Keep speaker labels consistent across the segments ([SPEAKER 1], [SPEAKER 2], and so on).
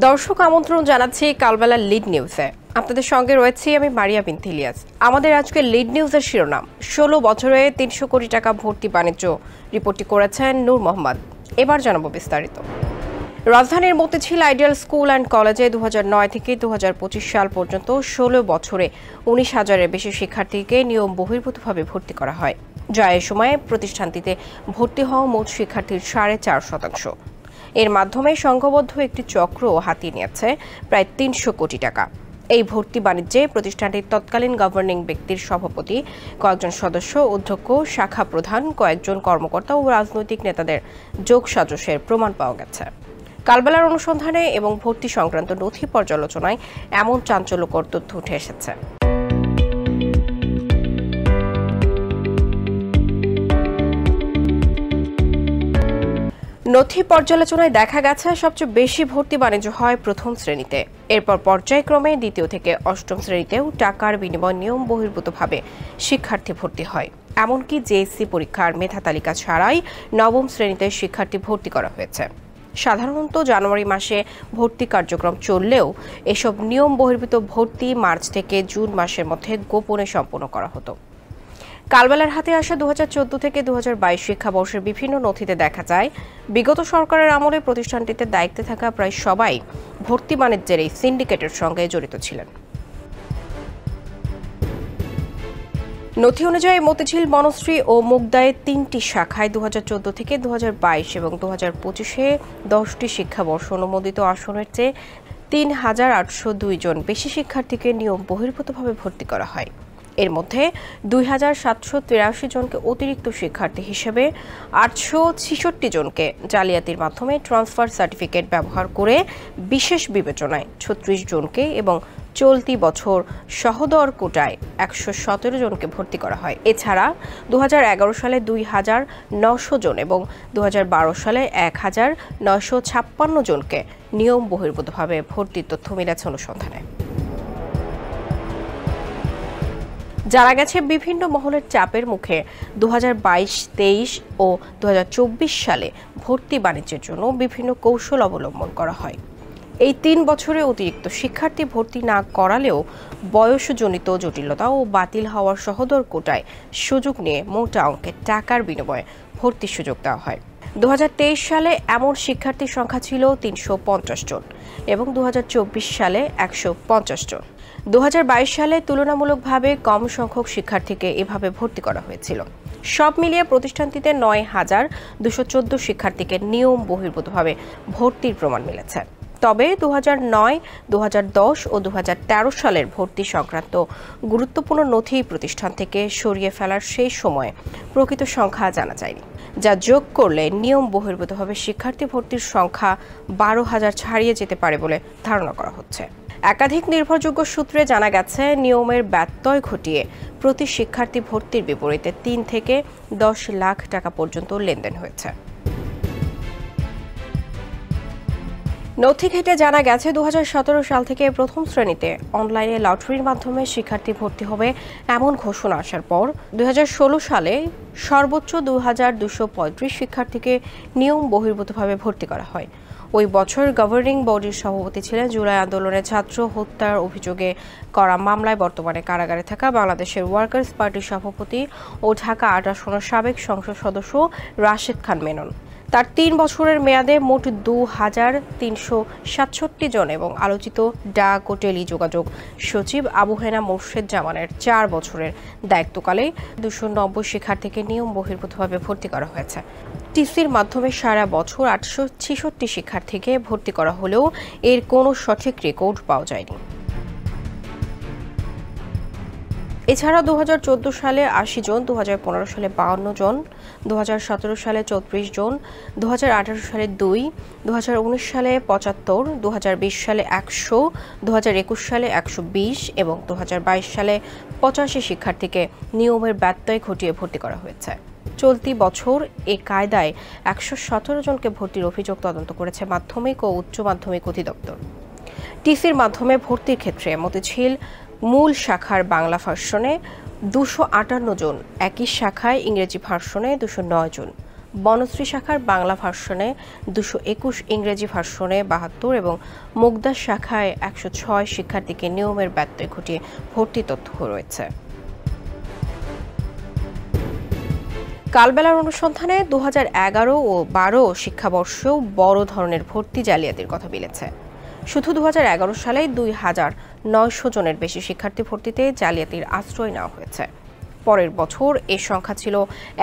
[SPEAKER 1] দর্শক আমন্ত্রণ জানাচ্ছি কালবেলা লিড নিউজে। আপনাদের সঙ্গে রয়েছি আমি মারিয়া বিনতে ইলিয়াস। আমাদের আজকে লিড নিউজের শিরোনাম ১৬ বছরে ৩০০ কোটি টাকা ভর্তি বাণিজ্য। রিপোর্টটি করেছেন নূর মোহাম্মদ। এবার জানাবো বিস্তারিত। রাজধানীর মতিঝিল আইডিয়াল স্কুল অ্যান্ড কলেজে ২০০৯ থেকে ২০২৫ সাল পর্যন্ত ১৬ বছরে ১৯,০০০-এর বেশি শিক্ষার্থীকে নিয়ম বহির্ভূতভাবে ভর্তি করা হয়, যা এ সময়ে প্রতিষ্ঠানটিতে ভর্তি হওয়া মোট শিক্ষার্থীর ৪.৫%। এর মাধ্যমে সংঘবদ্ধ একটি চক্র হাতিয়ে নিয়েছে প্রায় ৩০০ কোটি টাকা। এই ভর্তি বাণিজ্যে প্রতিষ্ঠানটির তৎকালীন গভর্নিং ব্যক্তির সভাপতি, কয়েকজন সদস্য, অধ্যক্ষ, শাখা প্রধান, কয়েকজন কর্মকর্তা ও রাজনৈতিক নেতাদের যোগসাজশের প্রমাণ পাওয়া গেছে। কালবেলার অনুসন্ধানে এবং ভর্তি সংক্রান্ত নথি পর্যালোচনায় এমন চাঞ্চল্যকর তথ্য উঠে এসেছে। নথি পর্যালোচনায় দেখা গেছে সবচেয়ে বেশি ভর্তি বাণিজ্য হয় প্রথম শ্রেণীতে, এরপর পর্যায়ক্রমে দ্বিতীয় থেকে অষ্টম শ্রেণীতেও টাকার বিনিময় নিয়ম বহির্ভূতভাবে শিক্ষার্থী ভর্তি হয়। এমনকি জেএসসি পরীক্ষার মেধা তালিকা ছাড়াই নবম শ্রেণীতে শিক্ষার্থী ভর্তি করা হয়েছে। সাধারণত জানুয়ারি মাসে ভর্তি কার্যক্রম চললেও এসব নিয়ম বহির্ভূত ভর্তি মার্চ থেকে জুন মাসের মধ্যে গোপনে সম্পন্ন করা হতো। কালবেলার হাতে আসা ২০১৪ থেকে ২০২২ শিক্ষাবর্ষের বিভিন্ন নথিতে দেখা যায়, বিগত সরকারের আমলে প্রতিষ্ঠানটিতে দায়িত্বে থাকা প্রায় সবাই ভর্তি বাণিজ্যের এই সিন্ডিকেটের সঙ্গে জড়িত ছিলেন। নথি অনুযায়ী মতিঝিল, বনশ্রী ও মুগদায় ৩টি শাখায় ২০১৪ থেকে ২০২২ এবং ২০২৫-এ ১০টি শিক্ষাবর্ষ অনুমোদিত আসনের চেয়ে ৩,৮০২ জন বেশি শিক্ষার্থীকে নিয়ম বহির্ভূতভাবে ভর্তি করা হয়। এর মধ্যে ২,৭৮৩ জনকে অতিরিক্ত শিক্ষার্থী হিসেবে, ৮৬৬ জনকে জালিয়াতির মাধ্যমে ট্রান্সফার সার্টিফিকেট ব্যবহার করে বিশেষ বিবেচনায় ৩৬ জনকে এবং চলতি বছর সহদর কোটায় ১১৭ জনকে ভর্তি করা হয়। এছাড়া ২০১১ সালে ২,৯০০ জন এবং ২০১২ সালে ১,৯৫৬ জনকে নিয়ম বহির্ভূতভাবে ভর্তির তথ্য মিলেছে অনুসন্ধানে। জানা গেছে, বিভিন্ন মহলের চাপের মুখে ২০২২-২৩ ও ২০২৪ সালে ভর্তি বাণিজ্যের জন্য বিভিন্ন কৌশল অবলম্বন করা হয়। এই ৩ বছরে অতিরিক্ত শিক্ষার্থী ভর্তি না করালেও বয়সজনিত জটিলতা ও বাতিল হওয়ার সহদর কোটায় সুযোগ নিয়ে মোটা অঙ্কের টাকার বিনিময়ে ভর্তির সুযোগ দেওয়া হয়। ২০২৩ সালে এমন শিক্ষার্থীর সংখ্যা ছিল ৩৫০ জন এবং ২০২৪ সালে ১৫০ জন। ২০২২ সালে তুলনামূলকভাবে কম সংখ্যক শিক্ষার্থীকে এভাবে ভর্তি করা হয়েছিল। সব মিলিয়ে প্রতিষ্ঠানটিতে ৯,২১৪ শিক্ষার্থীকে নিয়ম বহির্ভূতভাবে ভর্তির প্রমাণ মিলেছে। তবে ২০০৯, ২০১০ ও ২০১৩ সালের ভর্তি সংক্রান্ত গুরুত্বপূর্ণ নথি প্রতিষ্ঠান থেকে সরিয়ে ফেলার সেই সময়ে প্রকৃত সংখ্যা জানা যায়নি, যা যোগ করলে নিয়ম বহির্ভূতভাবে শিক্ষার্থী ভর্তির সংখ্যা ১২,০০০ ছাড়িয়ে যেতে পারে বলে ধারণা করা হচ্ছে। একাধিক নির্ভরযোগ্য সূত্রে জানা গেছে, নিয়মের ব্যত্যয় ঘটিয়ে প্রতি শিক্ষার্থী ভর্তির বিপরীতে ৩ থেকে ১০ লাখ টাকা পর্যন্ত লেনদেন হয়েছে। নথি ঘেঁটে জানা গেছে, ২০১৭ সাল থেকে প্রথম শ্রেণীতে অনলাইনে লটারির মাধ্যমে শিক্ষার্থী ভর্তি হবে এমন ঘোষণা আসার পর ২০১৬ সালে সর্বোচ্চ ২,২৩৫ শিক্ষার্থীকে নিয়ম বহির্ভূতভাবে ভর্তি করা হয়। ওই বছর গভর্নিং বডির সভাপতি ছিলেন জুলাই আন্দোলনে ছাত্র হত্যার অভিযোগে করা মামলায় বর্তমানে কারাগারে থাকা বাংলাদেশের ওয়ার্কার্স পার্টির সভাপতি ও ঢাকা ৮ আসনের সাবেক সংসদ সদস্য রাশেদ খান মেনন। তার ৩ বছরের মেয়াদে মোট ২,৩৬৭ জন এবং আলোচিত ডাক ও টেলি যোগাযোগ সচিব আবু হেনা মোর্শেদ জামানের ৪ বছরের দায়িত্বকালে ২৯০ শিক্ষার্থীকে নিয়ম বহির্ভূতভাবে ভর্তি করা হয়েছে। টিসির মাধ্যমে সারা বছর ৮৬৬ শিক্ষার্থীকে ভর্তি করা হলেও এর কোনো সঠিক রেকর্ড পাওয়া যায়নি। এছাড়া ২০১৪ সালে ৮০ জন, ২০১৫ সালে ৫২ জন, ২০১৭ সালে ৩৪ জন, ২০১৮ সালে ২, ২০১৯ সালে ৭৫, ২০২০ সালে ১০০, ২০২১ সালে ১২০ এবং ২০২২ সালে ৮৫ শিক্ষার্থীকে নিয়মের ব্যত্যয় ঘটিয়ে ভর্তি করা হয়েছে। চলতি বছর এ কায়দায় ১১৭ জনকে ভর্তির অভিযোগ তদন্ত করেছে মাধ্যমিক ও উচ্চ মাধ্যমিক অধিদপ্তর। টিসির মাধ্যমে ভর্তির ক্ষেত্রে মতিঝিল মূল শাখার বাংলা ভার্সনে ২৫৮ জন, একই শাখায় ইংরেজি ভার্সনে ২০৯ জন, বনশ্রী শাখার বাংলা ভার্সনে 221, ইংরেজি ভার্সনে 72 এবং মুগদা শাখায় 106 শিক্ষার্থীকে নিয়মের ব্যত্যয় ঘটিয়ে ভর্তি তথ্য রয়েছে। কালবেলার অনুসন্ধানে 2011 ও 12 শিক্ষাবর্ষেও বড় ধরনের ভর্তি জালিয়াতির কথা মিলেছে। শুধু 2011 সালে 2900 জনের বেশি শিক্ষার্থী ভর্তিতে জালিয়াতির আশ্রয় নেওয়া হয়েছে। পরের বছর এর সংখ্যা ছিল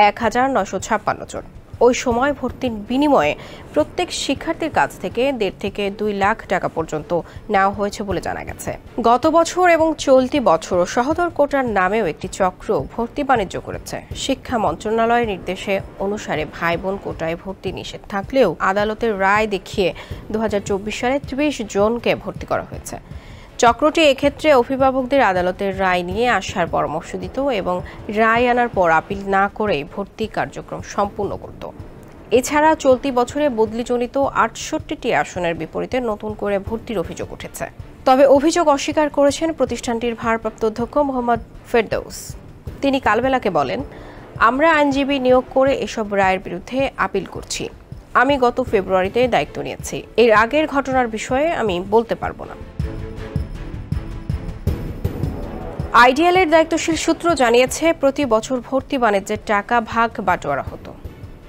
[SPEAKER 1] 1956 জন। ওই সময় ভর্তির বিনিময়ে প্রত্যেক শিক্ষার্থীর কাছ থেকে 1.5 থেকে 2 লাখ টাকা পর্যন্ত নেওয়া হয়েছে বলে জানা গেছে। গত বছর এবং চলতি বছর সহোদর কোটার নামেও একটি চক্র ভর্তি বাণিজ্য করেছে। শিক্ষা মন্ত্রণালয়ের নির্দেশে অনুসারে ভাই বোন কোটায় ভর্তি নিষেধ থাকলেও আদালতের রায় দেখিয়ে 2024 সালে 30 জনকে ভর্তি করা হয়েছে। চক্রটি এক্ষেত্রে অভিভাবকদের আদালতের রায় নিয়ে আসার পরামর্শ দিত এবং রায় আনার পর আপিল না করেই ভর্তি কার্যক্রম সম্পূর্ণ করত। এছাড়া চলতি বছরে বদলিজনিত 68টি আসনের বিপরীতে নতুন করে ভর্তির অভিযোগ উঠেছে। তবে অভিযোগ অস্বীকার করেছেন প্রতিষ্ঠানটির ভারপ্রাপ্ত অধ্যক্ষ মোহাম্মদ ফেরদৌস। তিনি কালবেলাকে বলেন, আমরা আইনজীবী নিয়োগ করে এসব রায়ের বিরুদ্ধে আপিল করছি। আমি গত ফেব্রুয়ারিতে দায়িত্ব নিয়েছি। এর আগের ঘটনার বিষয়ে আমি বলতে পারবো না। আইডিএলের দায়িত্বশীল সূত্র জানিয়েছে, প্রতি বছর ভর্তি বাণিজ্যের টাকা ভাগ বাটোয়ারা হতো।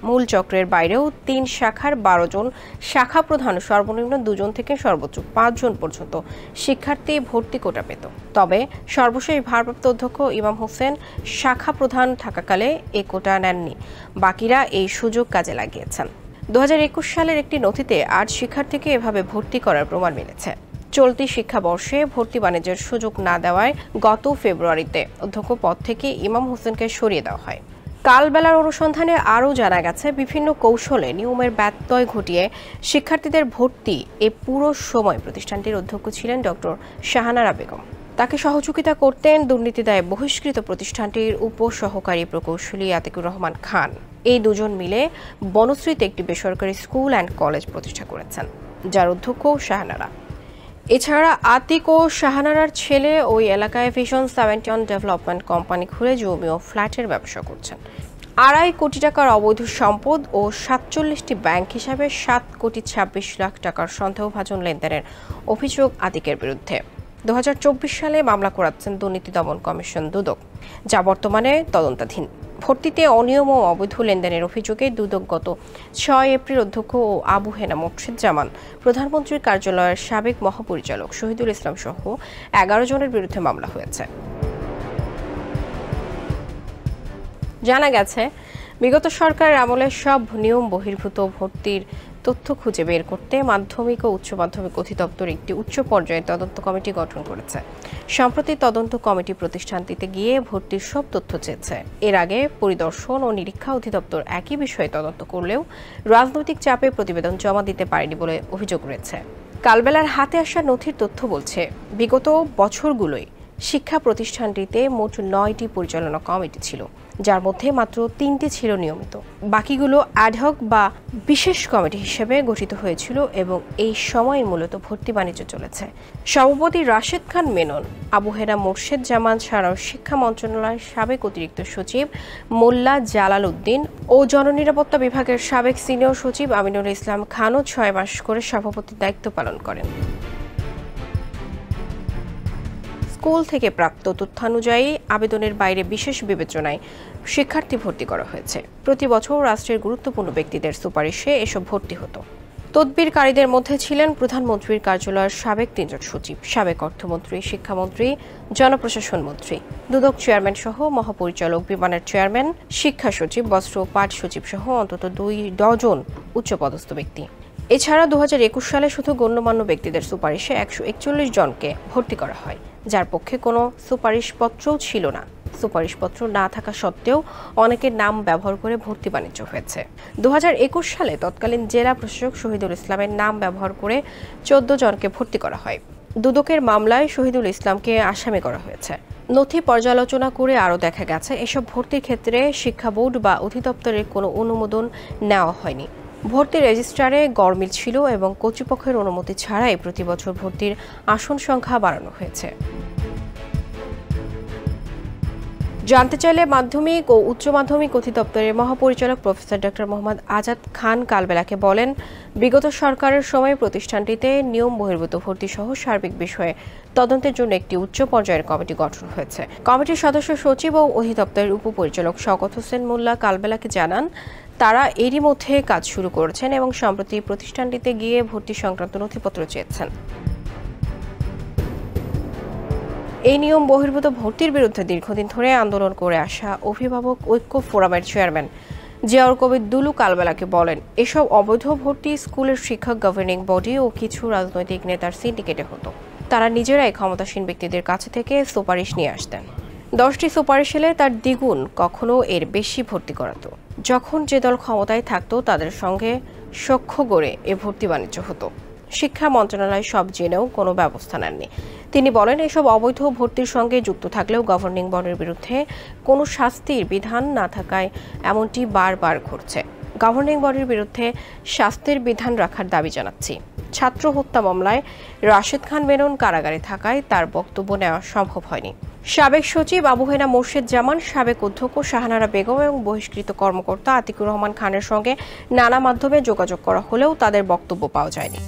[SPEAKER 1] মূল চক্রের বাইরেও 3 শাখার 12 জন শাখা প্রধান সর্বনিম্ন 2 জন থেকে সর্বোচ্চ 5 জন পর্যন্ত শিক্ষার্থী ভর্তি কোটা পেত। তবে সর্বশেষ ভারপ্রাপ্ত অধ্যক্ষ ইমাম হোসেন শাখা প্রধান থাকাকালে এ কোটা নেননি। বাকিরা এই সুযোগ কাজে লাগিয়েছেন। 2021 সালের একটি নথিতে 8 শিক্ষার্থীকে এভাবে ভর্তি করার প্রমাণ মিলেছে। চলতি শিক্ষাবর্ষে ভর্তি বাণিজ্যের সুযোগ না দেওয়ায় গত ফেব্রুয়ারিতে অধ্যক্ষ পদ থেকে ইমাম হোসেনকে সরিয়ে দেওয়া হয়। কালবেলার অনুসন্ধানে আরও জানা গেছে, বিভিন্ন কৌশলে নিয়মের ব্যত্যয় ঘটিয়ে শিক্ষার্থীদের ভর্তি এ পুরো সময় প্রতিষ্ঠানটির অধ্যক্ষ ছিলেন ডক্টর শাহানারা বেগম। তাকে সহযোগিতা করতেন দুর্নীতি দায়ে বহিষ্কৃত প্রতিষ্ঠানটির উপসহকারী প্রকৌশলী আতিকুর রহমান খান। এই দুজন মিলে বনশ্রীতে একটি বেসরকারি স্কুল অ্যান্ড কলেজ প্রতিষ্ঠা করেছেন, যার অধ্যক্ষ শাহানারা। এছাড়া আতিক ও শাহানারার ছেলে ওই এলাকায় ভিশন 71 ডেভেলপমেন্ট কোম্পানি খুলে জমি ও ফ্ল্যাটের ব্যবসা করছেন। 2.5 কোটি টাকার অবৈধ সম্পদ ও 47টি ব্যাংক হিসাবে 7 কোটি 26 লাখ টাকার সন্দেহভাজন লেনদেনের অভিযোগ আতিকের বিরুদ্ধে 2024 সালে মামলা করাচ্ছেন দুর্নীতি দমন কমিশন দুদক, যা বর্তমানে তদন্তাধীন। ভর্তিতে অনিয়ম ও অবৈধ লেনদেনের অভিযোগে দুদক গত 6 এপ্রিল অধ্যক্ষ ও আবু হেনা মোর্শেদ, প্রধানমন্ত্রীর কার্যালয়ের সাবেক মহাপরিচালক শহীদুল ইসলাম সহ 11 জনের বিরুদ্ধে মামলা হয়েছে। জানা গেছে, বিগত সরকারের আমলে সব নিয়ম বহির্ভূত ভর্তির তথ্য খুঁজে বের করতে মাধ্যমিক ও উচ্চ মাধ্যমিক অধিদপ্তর একটি উচ্চ পর্যায়ের তদন্ত কমিটি গঠন করেছে। সম্প্রতি তদন্ত কমিটি প্রতিষ্ঠানটিতে গিয়ে ভর্তির সব তথ্য চেয়েছে। এর আগে পরিদর্শন ও নিরীক্ষা অধিদপ্তর একই বিষয়ে তদন্ত করলেও রাজনৈতিক চাপে প্রতিবেদন জমা দিতে পারেনি বলে অভিযোগ রয়েছে। কালবেলার হাতে আসা নথির তথ্য বলছে, বিগত বছরগুলোয় শিক্ষা প্রতিষ্ঠানটিতে মোট 9টি পরিচালনা কমিটি ছিল, যার মধ্যে মাত্র 3টি ছিল নিয়মিত। বাকিগুলো অ্যাডহক বা বিশেষ কমিটি হিসেবে গঠিত হয়েছিল এবং এই সময় মূলত ভর্তি বাণিজ্য চলেছে। সভাপতি রাশেদ খান মেনন, আবু হেনা মোর্শেদ ছাড়াও শিক্ষা মন্ত্রণালয়ের সাবেক অতিরিক্ত সচিব মোল্লা জালাল উদ্দিন ও জননিরাপত্তা বিভাগের সাবেক সিনিয়র সচিব আমিনুল ইসলাম খানও 6 মাস করে সভাপতির দায়িত্ব পালন করেন। স্কুল থেকে প্রাপ্ত তথ্যানুযায়ী আবেদনের বাইরে বিশেষ বিবেচনায় শিক্ষার্থী ভর্তি করা হয়েছে। প্রতি বছর রাষ্ট্রের গুরুত্বপূর্ণ ব্যক্তিদের সুপারিশে এসব ভর্তি হতো। তদবিরকারীদের মধ্যে ছিলেন প্রধানমন্ত্রীর কার্যালয়ের সাবেক 3 জন সচিব, সাবেক অর্থমন্ত্রী, শিক্ষামন্ত্রী, জনপ্রশাসন মন্ত্রী, দুদক চেয়ারম্যান সহ মহাপরিচালক, বিমানের চেয়ারম্যান, শিক্ষা সচিব, বস্ত্র ও পাট সচিব সহ অন্তত 2 ডজন উচ্চপদস্থ ব্যক্তি। এছাড়া 2021 সালে শুধু গণ্যমান্য ব্যক্তিদের সুপারিশে 141 জনকে ভর্তি করা হয়, যার পক্ষে কোনো সুপারিশপত্রও ছিল না। সুপারিশপত্র না থাকা সত্ত্বেও অনেকের নাম ব্যবহার করে ভর্তি বাণিজ্য হয়েছে। 2021 সালে তৎকালীন জেলা প্রশাসক শহীদুল ইসলামের নাম ব্যবহার করে 14 জনকে ভর্তি করা হয়। দুদকের মামলায় শহীদুল ইসলামকে আসামি করা হয়েছে। নথি পর্যালোচনা করে আরও দেখা গেছে, এসব ভর্তির ক্ষেত্রে শিক্ষা বোর্ড বা অধিদপ্তরের কোনো অনুমোদন নেওয়া হয়নি। ভর্তির রেজিস্ট্রারে গরমিল ছিল এবং কর্তৃপক্ষের অনুমতি ছাড়াই প্রতি বছর ভর্তির আসন সংখ্যা বাড়ানো হয়েছে। জানতে চাইলে মাধ্যমিক ও উচ্চ মাধ্যমিক অধিদপ্তরের মহাপরিচালক প্রফেসর ডক্টর মোহাম্মদ আজাদ খান কালবেলাকে বলেন, বিগত সরকারের সময় প্রতিষ্ঠানটিতে নিয়ম বহির্ভূত ভর্তি সহ সার্বিক বিষয়ে তদন্তের জন্য একটি উচ্চ পর্যায়ের কমিটি গঠন হয়েছে। কমিটির সদস্য সচিব ও অধিদপ্তরের উপপরিচালক শওকত হোসেন মোল্লা কালবেলাকে জানান, তারা এরই মধ্যে কাজ শুরু করেছেন এবং সম্প্রতি প্রতিষ্ঠানটিতে গিয়ে ভর্তি সংক্রান্ত নথিপত্র চেয়েছেন। এই নিয়ম বহির্ভূত ভর্তির বিরুদ্ধে দীর্ঘদিন ধরে আন্দোলন করে আসা অভিভাবক ঐক্য ফোরামের চেয়ারম্যান জিয়াউর কবির দুলু কালবেলাকে বলেন, এসব অবৈধ ভর্তি স্কুলের শিক্ষক, গভর্নিং বডি ও কিছু রাজনৈতিক নেতার সিন্ডিকেটে হতো। তারা নিজেরাই ক্ষমতাসীন ব্যক্তিদের কাছে থেকে সুপারিশ নিয়ে আসতেন। 10টি সুপারিশ এলে তার দ্বিগুণ, কখনো এর বেশি ভর্তি করাতো। যখন যে দল ক্ষমতায় থাকতো তাদের সঙ্গে সখ্য গড়ে এ ভর্তি বাণিজ্য হতো। শিক্ষা মন্ত্রণালয় সব জেনেও কোনো ব্যবস্থা নেননি। তিনি বলেন, এসব অবৈধ ভর্তির সঙ্গে যুক্ত থাকলেও গভর্নিং বডির বিরুদ্ধে কোনো শাস্তির বিধান না থাকায় এমনটি বারবার ঘটছে। গভর্নিং বডির বিরুদ্ধে শাস্তির বিধান রাখার দাবি জানাচ্ছি। ছাত্র হত্যা মামলায় রাশেদ খান মেনন কারাগারে থাকায় তার বক্তব্য নেওয়া সম্ভব হয়নি। সাবেক সচিব আবু হেনা মোর্শেদ জামান, সাবেক অধ্যক্ষ শাহানারা বেগম এবং বহিষ্কৃত কর্মকর্তা আতিকুর রহমান খানের সঙ্গে নানা মাধ্যমে যোগাযোগ করা হলেও তাদের বক্তব্য পাওয়া যায়নি।